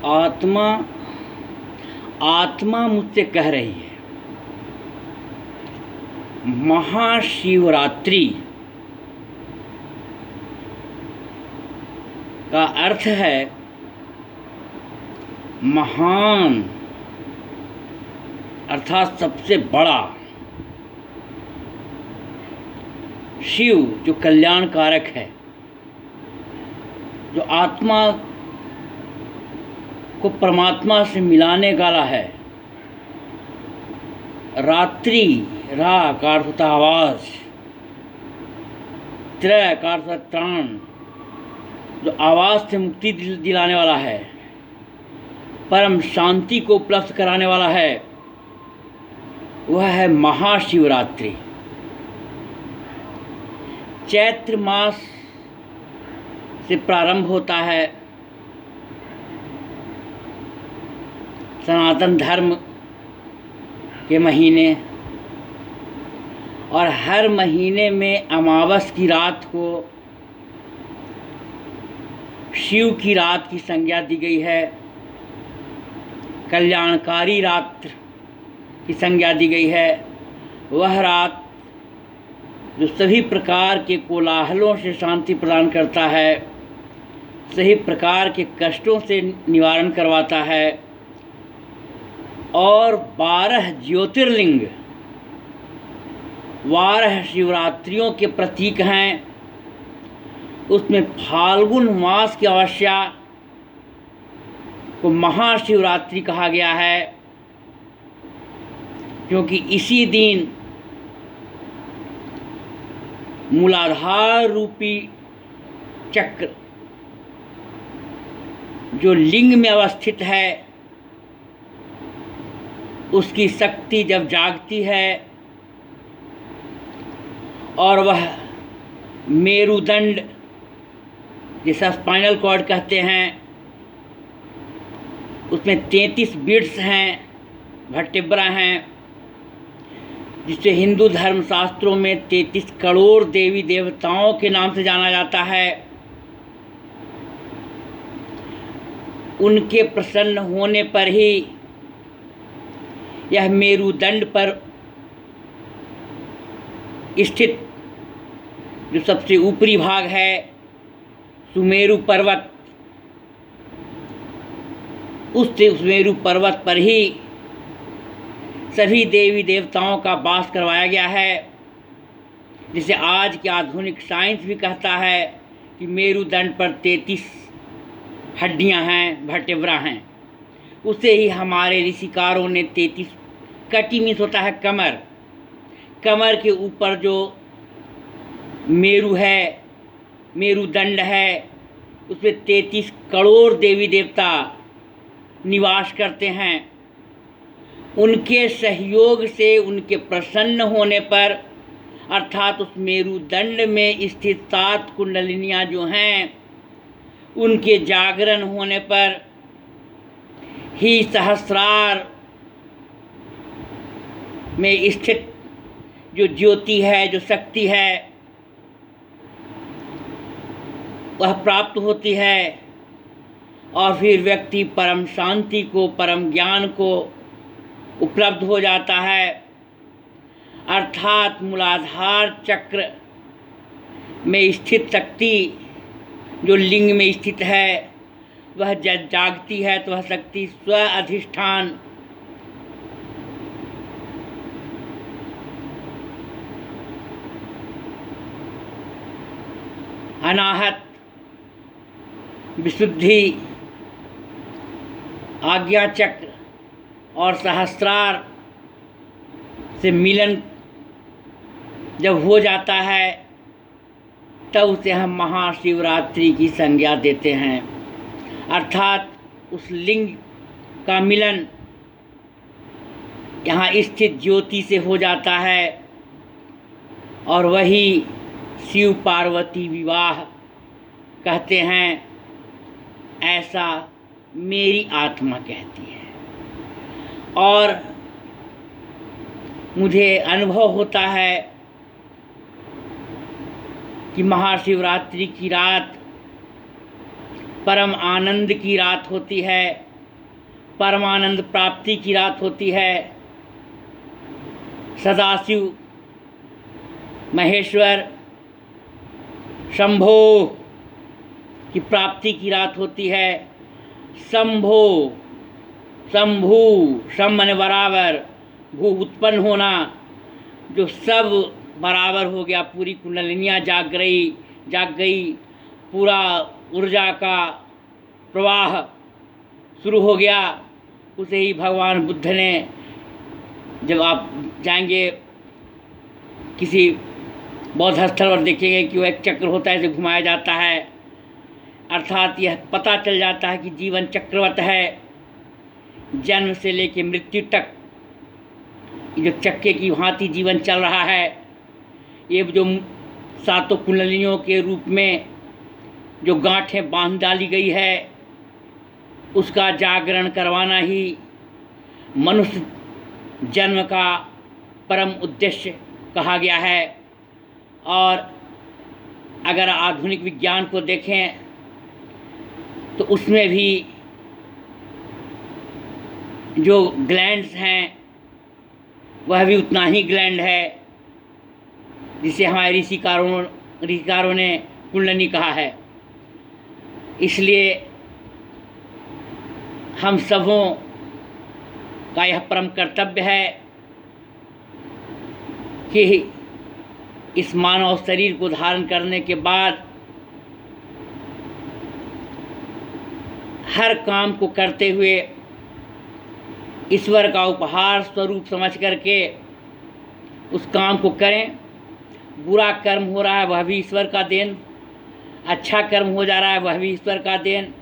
आत्मा आत्मा मुझसे कह रही है, महाशिवरात्रि का अर्थ है महान, अर्थात सबसे बड़ा। शिव जो कल्याण कारक है, जो आत्मा को परमात्मा से मिलाने वाला है। रात्रि, रा का अर्थ होता आवाज़, त्रय का अर्थ होता त्राण, जो आवाज़ से मुक्ति दिलाने वाला है, परम शांति को उपलब्ध कराने वाला है, वह है महाशिवरात्रि। चैत्र मास से प्रारंभ होता है सनातन धर्म के महीने, और हर महीने में अमावस की रात को शिव की रात की संज्ञा दी गई है, कल्याणकारी रात की संज्ञा दी गई है। वह रात जो सभी प्रकार के कोलाहलों से शांति प्रदान करता है, सभी प्रकार के कष्टों से निवारण करवाता है, और 12 ज्योतिर्लिंग 12 शिवरात्रियों के प्रतीक हैं। उसमें फाल्गुन मास की अमावस्या को महाशिवरात्रि कहा गया है, क्योंकि इसी दिन मूलाधार रूपी चक्र जो लिंग में अवस्थित है, उसकी शक्ति जब जागती है और वह मेरुदंड, जिसे स्पाइनल कॉर्ड कहते हैं, उसमें 33 बिट्स हैं, वर्टेब्रा हैं, जिसे हिंदू धर्म शास्त्रों में 33 करोड़ देवी देवताओं के नाम से जाना जाता है। उनके प्रसन्न होने पर ही यह मेरुदंड पर स्थित जो सबसे ऊपरी भाग है सुमेरु पर्वत, उस सुमेरु पर्वत पर ही सभी देवी देवताओं का वास करवाया गया है, जिसे आज के आधुनिक साइंस भी कहता है कि मेरुदंड पर 33 हड्डियां हैं, वर्टेब्रा हैं। उसे ही हमारे ऋषिकारों ने 33 कटी मीन्स होता है कमर, कमर के ऊपर जो मेरु है, मेरुदंड है, उसमें 33 करोड़ देवी देवता निवास करते हैं। उनके सहयोग से, उनके प्रसन्न होने पर, अर्थात उस मेरुदंड में स्थित 7 कुंडलिनियाँ जो हैं, उनके जागरण होने पर ही सहस्रार में स्थित जो ज्योति है, जो शक्ति है, वह प्राप्त होती है, और फिर व्यक्ति परम शांति को, परम ज्ञान को उपलब्ध हो जाता है। अर्थात मूलाधार चक्र में स्थित शक्ति जो लिंग में स्थित है, वह जब जागती है तो वह शक्ति स्व अधिष्ठान अनाहत, विशुद्धि, आज्ञा चक्र और सहस्रार से मिलन जब हो जाता है, तब उसे हम महाशिवरात्रि की संज्ञा देते हैं। अर्थात उस लिंग का मिलन यहाँ स्थित ज्योति से हो जाता है, और वही शिव पार्वती विवाह कहते हैं, ऐसा मेरी आत्मा कहती है। और मुझे अनुभव होता है कि महाशिवरात्रि की रात परम आनंद की रात होती है, परमानंद प्राप्ति की रात होती है। सदाशिव महेश्वर शंभो की प्राप्ति की रात होती है। शंभो, शंभु, शम माने बराबर, भू उत्पन्न होना, जो सब बराबर हो गया, पूरी कुंडलिनियाँ जाग गई, पूरा ऊर्जा का प्रवाह शुरू हो गया। उसे ही भगवान बुद्ध ने, जब आप जाएंगे किसी बौद्ध स्थल पर देखेंगे कि वो एक चक्र होता है, इसे घुमाया जाता है, अर्थात यह पता चल जाता है कि जीवन चक्रवत है। जन्म से लेकर मृत्यु तक जो चक्के की भांति जीवन चल रहा है, ये जो सातों कुंडलिनियों के रूप में जो गांठें बांध डाली गई है, उसका जागरण करवाना ही मनुष्य जन्म का परम उद्देश्य कहा गया है। और अगर आधुनिक विज्ञान को देखें तो उसमें भी जो ग्लैंड्स हैं वह भी उतना ही ग्लैंड है जिसे हमारे ऋषिकारों ने कुंडलिनी कहा है। इसलिए हम सबों का यह परम कर्तव्य है कि इस मानव शरीर को धारण करने के बाद हर काम को करते हुए ईश्वर का उपहार स्वरूप समझ करके उस काम को करें। बुरा कर्म हो रहा है वह भी ईश्वर का देन, अच्छा कर्म हो जा रहा है वह भी ईश्वर का देन,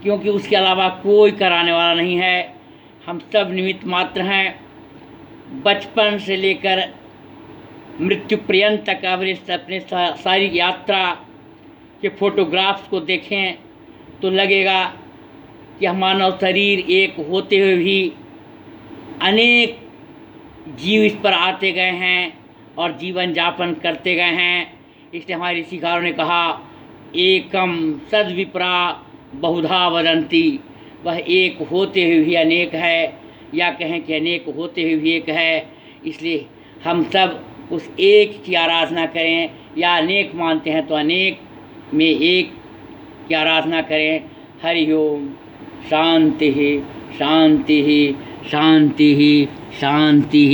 क्योंकि उसके अलावा कोई कराने वाला नहीं है। हम सब निमित्त मात्र हैं। बचपन से लेकर मृत्यु पर्यंत तक अपने सारी यात्रा के फोटोग्राफ्स को देखें तो लगेगा कि मानव शरीर एक होते हुए भी अनेक जीव इस पर आते गए हैं और जीवन यापन करते गए हैं। इसलिए हमारे ऋषिकारों ने कहा, एकम सद्विप्रा बहुधा वदंती, वह एक होते हुए भी अनेक है, या कहें कि अनेक होते हुए भी एक है। इसलिए हम सब उस एक की आराधना करें, या अनेक मानते हैं तो अनेक में एक की आराधना करें। हरि ओम। शांति शांति शांति शांति।